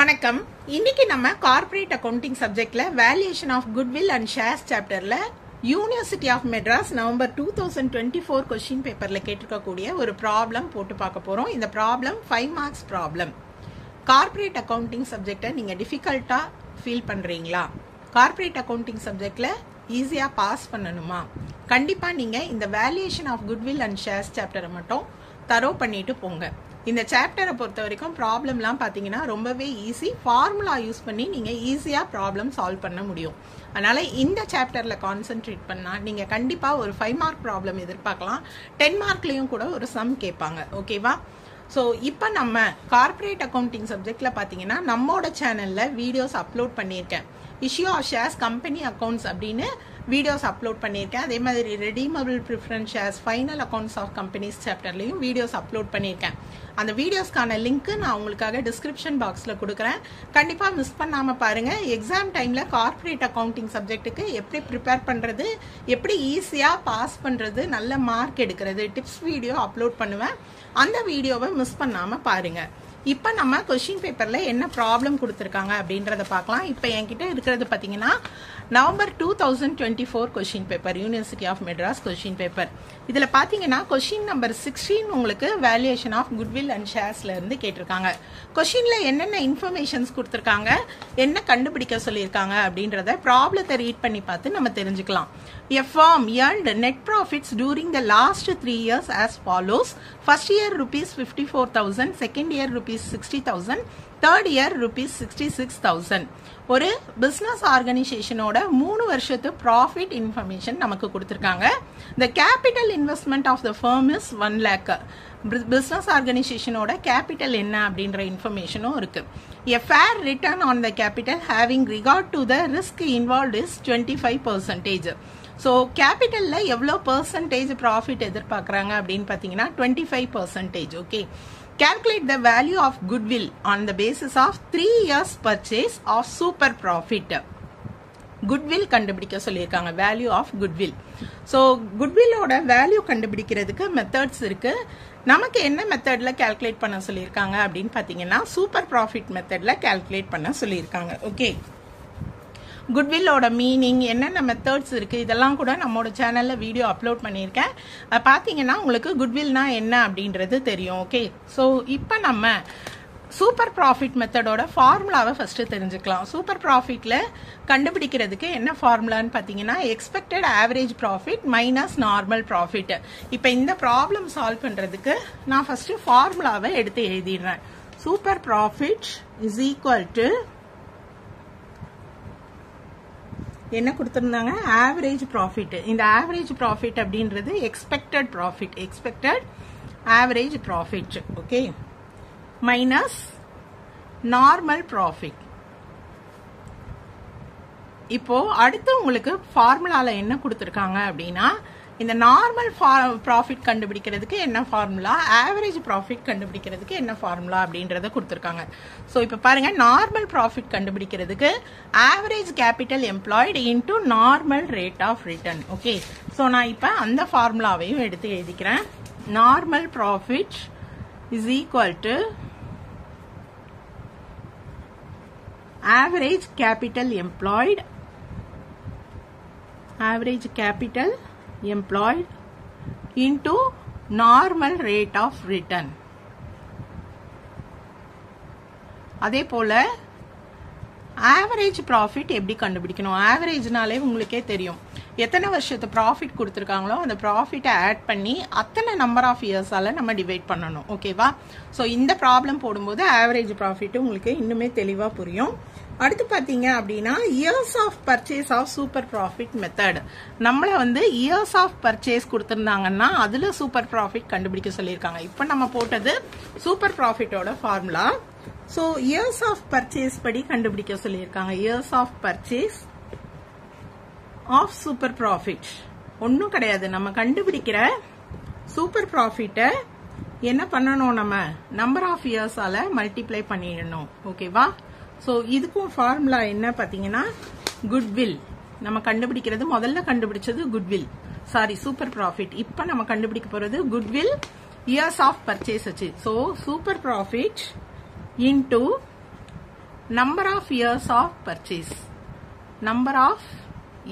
வணக்கம். இன்னைக்கு நம்ம கார்ப்பரேட் அக்கவுண்டிங் சப்ஜெக்ட்ல valuation of goodwill and shares சாப்டர்ல university of Madras November 2024 question பேப்பர்ல கேட்டிருக்கக்கூடிய ஒரு ப்ராப்ளம் போட்டு பார்க்க போறோம். இந்த problem 5 marks problem. Corporate accounting சப்ஜெக்டை நீங்க டிஃபிகல்ட்டா ஃபீல் பண்றீங்களா? கார்ப்பரேட் அக்கவுண்டிங் சப்ஜெக்ட்ல ஈஸியா பாஸ் பண்ணணுமா? கண்டிப்பா நீங்க இந்த valuation of goodwill and shares சாப்டரை மட்டும் தரோ பண்ணிட்டு போங்க. இந்த சாப்டரை பொறுத்த வரைக்கும் ப்ராப்ளம்லாம் பார்த்தீங்கன்னா ரொம்பவே ஈஸி. ஃபார்முலா யூஸ் பண்ணி நீங்கள் ஈஸியாக ப்ராப்ளம் சால்வ் பண்ண முடியும். அதனால இந்த சாப்டரில் கான்சென்ட்ரேட் பண்ணால் நீங்கள் கண்டிப்பாக ஒரு 5 மார்க் ப்ராப்ளம் எதிர்பார்க்கலாம். 10 மார்க்லேயும் கூட ஒரு சம் கேட்பாங்க. ஓகேவா? ஸோ இப்போ நம்ம கார்ப்பரேட் அக்கவுண்டிங் சப்ஜெக்டில் பார்த்தீங்கன்னா நம்மளோட சேனலில் வீடியோஸ் அப்லோட் பண்ணியிருக்கேன். Issue of shares, company accounts அப்படின்னு வீடியோஸ் அப்லோட் பண்ணியிருக்கேன். அதே மாதிரி redeemable preference shares, final accounts of companies சாப்டர்லையும் வீடியோஸ் அப்லோட் பண்ணியிருக்கேன். அந்த வீடியோஸ்க்கான லிங்க் நான் உங்களுக்காக டிஸ்கிரிப்ஷன் பாக்ஸில் கொடுக்குறேன். கண்டிப்பாக மிஸ் பண்ணாமல் பாருங்கள். எக்ஸாம் டைமில் கார்ப்பரேட் அக்கவுண்டிங் சப்ஜெக்ட்டுக்கு எப்படி ப்ரிப்பேர் பண்ணுறது, எப்படி ஈஸியாக பாஸ் பண்ணுறது, நல்ல மார்க் எடுக்கிறது, டிப்ஸ் வீடியோ அப்லோட் பண்ணுவேன். அந்த வீடியோவை மிஸ் பண்ணாமல் பாருங்கள். இப்போ நம்ம கொஸ்டின் பேப்பரில் என்ன ப்ராப்ளம் கொடுத்துருக்காங்க அப்படின்றத பார்க்கலாம். இப்போ என்கிட்ட இருக்கிறது பார்த்தீங்கன்னா November 2024 question paper, university of Madras question paper. இதில் பார்த்தீங்கன்னா கொஸ்டின் நம்பர் 16 உங்களுக்கு வேல்யூஷன் ஆஃப் குட்வில் அண்ட் ஷேர்ஸ்ல இருந்து கேட்டிருக்காங்க. கொஸ்டினில் என்னென்ன இன்ஃபர்மேஷன்ஸ் கொடுத்துருக்காங்க, என்ன கண்டுபிடிக்க சொல்லியிருக்காங்க அப்படின்றத ப்ராப்ளத்தை ரீட் பண்ணி பார்த்து நம்ம தெரிஞ்சுக்கலாம். A firm earned net profits during the last 3 years as follows. First year rupees 54,000, second year rupees 60,000, third year rupees 66,000. ஒரு பிசினஸ் ஆர்கனைசேஷனோட 3 வருஷத்து ப்ராஃபிட் இன்ஃபர்மேஷன் நமக்கு கொடுத்துருக்காங்க. The capital investment of the firm is 1 lakh. Business ஆர்கனைசேஷனோட capital என்ன அப்படின்ற இன்ஃபர்மேஷனும் இருக்கு. A fair return on the capital having regard to the risk involved is 25%. So கேபிட்டலில் எவ்வளோ percentage profit எதிர்பார்க்குறாங்க அப்படின்னு பார்த்தீங்கன்னா 25%. Okay, calculate the value of goodwill on the basis of 3 years purchase of super profit. Goodwill கண்டுபிடிக்க சொல்லியிருக்காங்க, value of goodwill. So குட்வில்லோட value கண்டுபிடிக்கிறதுக்கு methods இருக்கு. நமக்கு என்ன மெத்தட்ல கால்குலேட் பண்ண சொல்லியிருக்காங்க அப்படின்னு பார்த்தீங்கன்னா சூப்பர் ப்ராஃபிட் மெத்தட்ல கால்குலேட் பண்ண சொல்லியிருக்காங்க. ஓகே, குட்வில்லோட மீனிங், என்னென்ன மெத்தட்ஸ் இருக்குது, இதெல்லாம் கூட நம்மளோட சேனலில் வீடியோ அப்லோட் பண்ணியிருக்கேன். பார்த்தீங்கன்னா உங்களுக்கு குட்வில்னா என்ன அப்படின்றது தெரியும். ஓகே, ஸோ இப்போ நம்ம சூப்பர் ப்ராஃபிட் மெத்தடோட ஃபார்முலாவை ஃபஸ்ட்டு தெரிஞ்சுக்கலாம். சூப்பர் ப்ராஃபிட்டில் கண்டுபிடிக்கிறதுக்கு என்ன ஃபார்முலான்னு பார்த்தீங்கன்னா expected average profit minus normal profit. இப்போ இந்த ப்ராப்ளம் சால்வ் பண்ணுறதுக்கு நான் ஃபஸ்ட்டு ஃபார்முலாவை எடுத்து எழுதிடுறேன். Super profit is equal to என்ன கொடுத்துருந்தாங்க, ஆவரேஜ் ப்ராஃபிட். இந்த ஆவரேஜ் ப்ராஃபிட் அப்படின்றது expected profit, expected average profit. Okay, minus normal profit. இப்போ அடுத்து உங்களுக்கு ஃபார்முலால என்ன கொடுத்துருக்காங்க அப்படின்னா இந்த நார்மல் ப்ராஃபிட் கண்டுபிடிக்கிறதுக்கு என்ன ஃபார்முலா, ஆவரேஜ் ப்ராஃபிட் கண்டுபிடிக்கிறதுக்கு என்ன ஃபார்முலா அப்படின்றத கொடுத்துருக்காங்க. ஸோ இப்போ பாருங்க, நார்மல் ப்ராஃபிட் கண்டுபிடிக்கிறதுக்கு average capital employed into normal rate of return. Okay, so நான் இப்போ அந்த ஃபார்முலாவையும் எடுத்து எழுதிக்கிறேன். Normal profit is equal to average capital employed, average capital employed into normal rate of return. அதே போல ஆவரேஜ் ப்ராஃபிட் எப்படி கண்டுபிடிக்கணும், ஆவரேஜ்னாலே உங்களுக்கே தெரியும் எத்தனை வருஷத்து ப்ராஃபிட் கொடுத்துருக்காங்களோ அந்த ப்ராஃபிட்டை ஆட் பண்ணி அத்தனை நம்பர் ஆஃப் இயர்ஸால நம்ம டிவைட் பண்ணணும். ஓகேவா? ஸோ இந்த ப்ராப்ளம் போடும்போது ஆவரேஜ் ப்ராஃபிட் உங்களுக்கு இன்னுமே தெளிவாக புரியும். அடுத்து பார்த்தீங்க அப்படின்னா years of purchase of super profit method. நம்மளை இயர்ஸ் ஆஃப் பர்ச்சேஸ் கொடுத்துருந்தாங்கன்னா அதில் சூப்பர் ப்ராஃபிட் கண்டுபிடிக்க சொல்லியிருக்காங்க. இப்போ நம்ம போட்டது சூப்பர் ப்ராஃபிட்டோட formula. So years of purchase படி கண்டுபிடிக்க சொல்லியிருக்காங்க. Years of purchase of super profit ஒன்றும் கிடையாது. நம்ம கண்டுபிடிக்கிற சூப்பர் ப்ராஃபிட்டை என்ன பண்ணணும், நம்ம நம்பர் ஆஃப் இயர்ஸால மல்டிப்ளை பண்ணிடணும். ஓகேவா? ஸோ இதுக்கும் ஃபார்முலா என்ன பார்த்தீங்கன்னா குட்வில். நம்ம கண்டுபிடிக்கிறது முதல்ல கண்டுபிடிச்சது குட்வில், சாரி சூப்பர் ப்ராஃபிட். இப்போ நம்ம கண்டுபிடிக்க போகிறது குட்வில் இயர்ஸ் ஆஃப் பர்ச்சேஸ் வச்சு. So super profit into number of years of purchase, number of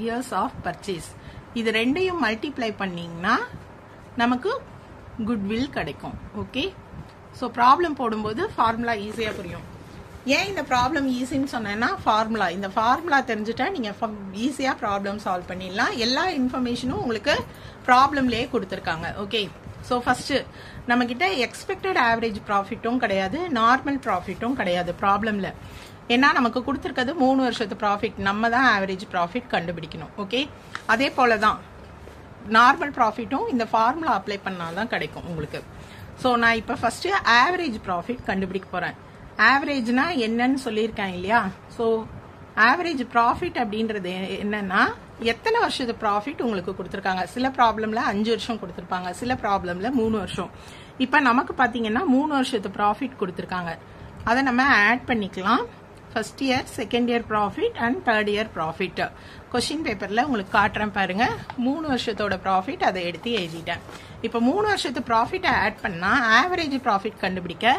years of purchase, இது ரெண்டையும் மல்டிப்ளை பண்ணீங்கன்னா நமக்கு குட்வில் கிடைக்கும். ஓகே, ஸோ ப்ராப்ளம் போடும்போது ஃபார்முலா ஈஸியாக புரியும். ஏன் இந்த ப்ராப்ளம் ஈஸின்னு சொன்னேன்னா ஃபார்முலா, இந்த ஃபார்முலா தெரிஞ்சுட்டா நீங்கள் ஈஸியாக ப்ராப்ளம் சால்வ் பண்ணிடலாம். எல்லா இன்ஃபர்மேஷனும் உங்களுக்கு ப்ராப்ளம்லேயே கொடுத்துருக்காங்க. ஓகே, ஸோ ஃபர்ஸ்ட் நம்ம கிட்ட எக்ஸ்பெக்டட் ஆவரேஜ் ப்ராஃபிட்டும் கிடையாது, நார்மல் ப்ராஃபிட்டும் கிடையாது ப்ராப்ளம்ல. ஏன்னா நமக்கு கொடுத்துருக்கிறது 3 வருஷத்து ப்ராஃபிட், நம்ம தான் ஆவரேஜ் ப்ராஃபிட் கண்டுபிடிக்கணும். ஓகே, அதே போல தான் நார்மல் ப்ராஃபிட்டும் இந்த ஃபார்முலா அப்ளை பண்ணாதான் கிடைக்கும் உங்களுக்கு. ஸோ நான் இப்போ ஃபர்ஸ்ட் ஆவரேஜ் ப்ராஃபிட் கண்டுபிடிக்க போறேன். ஆவரேஜ்னா என்னன்னு சொல்லியிருக்கேன் இல்லையா? ஸோ ஆவரேஜ் ப்ராஃபிட் அப்படின்றது என்னன்னா எத்தனை வருஷத்து ப்ராஃபிட் உங்களுக்கு கொடுத்துருக்காங்க. சில ப்ராப்ளம்ல 5 வருஷம் கொடுத்துருப்பாங்க, சில ப்ராப்ளம்ல 3 வருஷம். இப்போ நமக்கு பார்த்தீங்கன்னா 3 வருஷத்து ப்ராஃபிட் கொடுத்துருக்காங்க. அதை நம்ம ஆட் பண்ணிக்கலாம். First year, second year profit and third year profit. Question பேப்பர்ல உங்களுக்கு காட்டுறேன் பாருங்க. 3 வருஷத்தோட ப்ராஃபிட் அதை எடுத்து எழுதிட்டேன். இப்போ 3 வருஷத்து ப்ராஃபிட்டை ஆட் பண்ணா ஆவரேஜ் ப்ராஃபிட் கண்டுபிடிக்க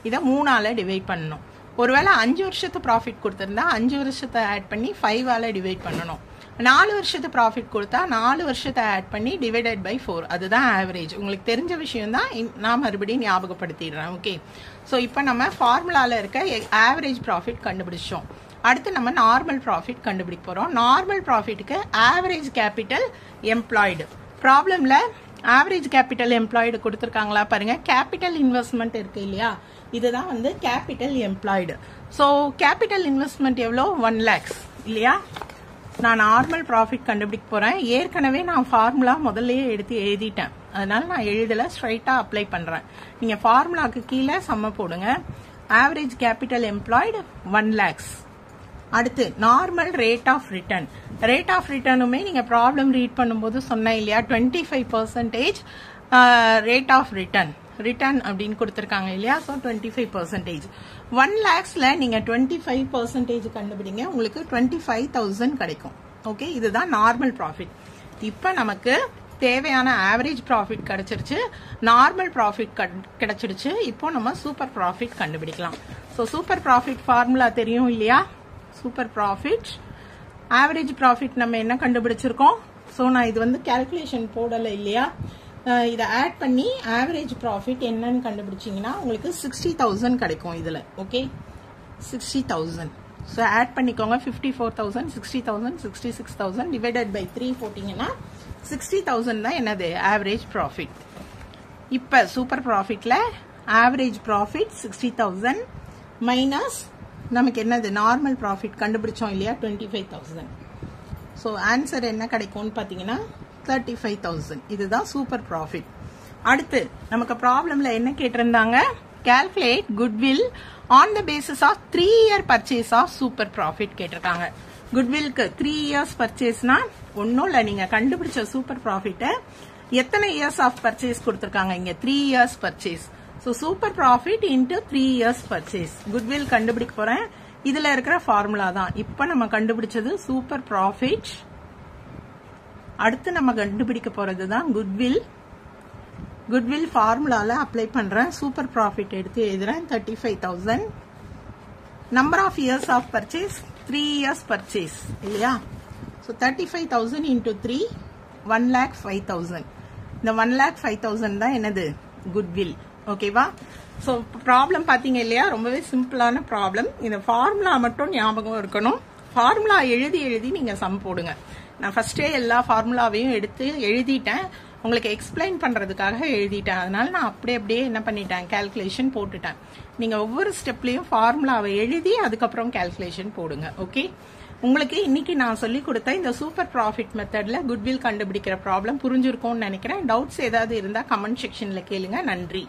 இதை 3ஆல டிவைட் பண்ணணும். ஒருவேளை 5 வருஷத்து ப்ராஃபிட் கொடுத்திருந்தா 5 வருஷத்தை ஆட் பண்ணி 5ஆல டிவைட் பண்ணணும். 4 வருஷத்து ப்ராஃபிட் கொடுத்தா 4 வருஷத்தை ஆட் பண்ணி டிவைடட் பை 4. அதுதான் ஆவரேஜ். உங்களுக்கு தெரிஞ்ச விஷயம் தான், நான் மறுபடியும் ஞாபகப்படுத்திடுறேன். ஓகே, ஸோ இப்போ நம்ம ஃபார்முலால இருக்க ஆவரேஜ் ப்ராஃபிட் கண்டுபிடிச்சோம். அடுத்து நம்ம நார்மல் ப்ராஃபிட் கண்டுபிடிக்க போறோம். நார்மல் ப்ராஃபிட்டுக்கு ஆவரேஜ் கேபிட்டல் எம்ப்ளாய்டு. ப்ராப்ளம்ல ஆவரேஜ் கேபிட்டல் எம்ப்ளாய்டு கொடுத்துருக்காங்களா பாருங்க. கேபிட்டல் இன்வெஸ்ட்மெண்ட் இருக்கு இல்லையா, இதுதான் வந்து capital employed. So capital investment எவ்வளோ? 1 lakhs இல்லையா? நான் நார்மல் ப்ராஃபிட் கண்டுபிடிக்க போறேன். ஏற்கனவே நான் ஃபார்முலா முதல்லயே எடுத்து எழுதிட்டேன், அதனால நான் எழுதல, ஸ்ட்ரைட்டா அப்ளை பண்றேன். நீங்க ஃபார்முலாக்கு கீழே சம்ம போடுங்க. Average capital employed 1 lakhs. அடுத்து normal rate of return. Rate of ரிட்டர்னுமே நீங்க ப்ராப்ளம் ரீட் பண்ணும்போது சொன்னேன் இல்லையா, 25% ரேட் ஆஃப் ரிட்டர்ன் அப்படின்னு கொடுத்துருக்காங்க இல்லையா? ஸோ 25%. 1 lakhsல நீங்க 25% கண்டுபிடிங்க, உங்களுக்கு 25,000 கிடைக்கும். ஓகே, இதுதான் நார்மல் ப்ராஃபிட். இப்ப நமக்கு தேவையான ஆவரேஜ் ப்ராஃபிட் கிடைச்சிருச்சு, நார்மல் ப்ராஃபிட் கிடைச்சிருச்சு. இப்போ நம்ம சூப்பர் ப்ராஃபிட் கண்டுபிடிக்கலாம். ஸோ சூப்பர் ப்ராஃபிட் ஃபார்முலா தெரியும் இல்லையா? சூப்பர் ப்ராஃபிட் ஆவரேஜ் ப்ராஃபிட் நம்ம என்ன கண்டுபிடிச்சிருக்கோம்? ஸோ நான் இது வந்து கால்குலேஷன் போடலை இல்லையா, இதை ஆட் பண்ணி ஆவரேஜ் ப்ராஃபிட் என்னன்னு கண்டுபிடிச்சிங்கன்னா உங்களுக்கு 60,000 கிடைக்கும் இதுல. ஓகே, 60,000. ஸோ ஆட் பண்ணிக்கோங்க. 54,000, 60,000, 66,000 டிவைடட் பை 3 போட்டீங்கன்னா 60,000 தான் என்னது ஆவரேஜ் ப்ராஃபிட். இப்ப சூப்பர் ப்ராஃபிட்ல ஆவரேஜ் ப்ராஃபிட் 60,000 மைனஸ் நமக்கு என்னது நார்மல் ப்ராஃபிட் கண்டுபிடிச்சோம் இல்லையா 25,000. ஸோ ஆன்சர் என்ன கிடைக்கும்னு பார்த்தீங்கன்னா 35,000. இதுதான் சூப்பர் ப்ராஃபிட். அடுத்து நமக்கு ப்ராப்ளம்ல என்ன கேட்டிருந்தாங்க? Calculate goodwill on the basis of 3 year purchase of super profit கேட்டிருக்காங்க. குட்வில்க்கு 3 years பர்ச்சேஸ்னா ஒன்னும் இல்ல, நீங்க கண்டுபிடிச்ச சூப்பர் ப்ராஃபிட்ட எத்தனை இயர்ஸ் ஆஃப் பர்ச்சேஸ் கொடுத்திருக்காங்க, இங்க 3 years purchase. So super profit into 3 years purchase. Goodwill கண்டுபிடிக்க போறேன். இதுல இருக்கிற ஃபார்முலா தான் இப்ப நம்ம கண்டுபிடிச்சது சூப்பர் ப்ராஃபிட். அடுத்து நம்ம கண்டுபிடிக்க போறது தான் குட்வில். குட்வில் ஃபார்முலால அப்ளை பண்றேன். சூப்பர் ப்ராஃபிட் எடுத்து எழுதுறேன் 35,000. Number of years of purchase 3 years purchase இல்லையா? So 35,000 into 3 1,05,000. இந்த 1,05,000 தான் என்னது குட்வில். ஓகேவா? ஸோ ப்ராப்ளம் பார்த்தீங்க இல்லையா, ரொம்பவே சிம்பிளான ப்ராப்ளம். இந்த ஃபார்முலா மட்டும் ஞாபகம் இருக்கணும். ஃபார்முலா எழுதி எழுதி நீங்க சம் போடுங்க. நான் ஃபர்ஸ்டே எல்லா ஃபார்முலாவையும் எடுத்து எழுதிட்டேன், உங்களுக்கு எக்ஸ்பிளைன் பண்றதுக்காக எழுதிட்டேன். அதனால நான் அப்படியே என்ன பண்ணிட்டேன், கால்குலேஷன் போட்டுட்டேன். நீங்க ஒவ்வொரு ஸ்டெப்லயும் ஃபார்முலாவை எழுதி அதுக்கப்புறம் கால்குலேஷன் போடுங்க. ஓகே, உங்களுக்கு இன்னைக்கு நான் சொல்லி கொடுத்த இந்த சூப்பர் ப்ராஃபிட் மெத்தட்ல குட்வில் கண்டுபிடிக்கிற ப்ராப்ளம் புரிஞ்சிருக்கும்னு நினைக்கிறேன். டவுட்ஸ் ஏதாவது இருந்தா கமெண்ட் செக்ஷன்ல கேளுங்க. நன்றி.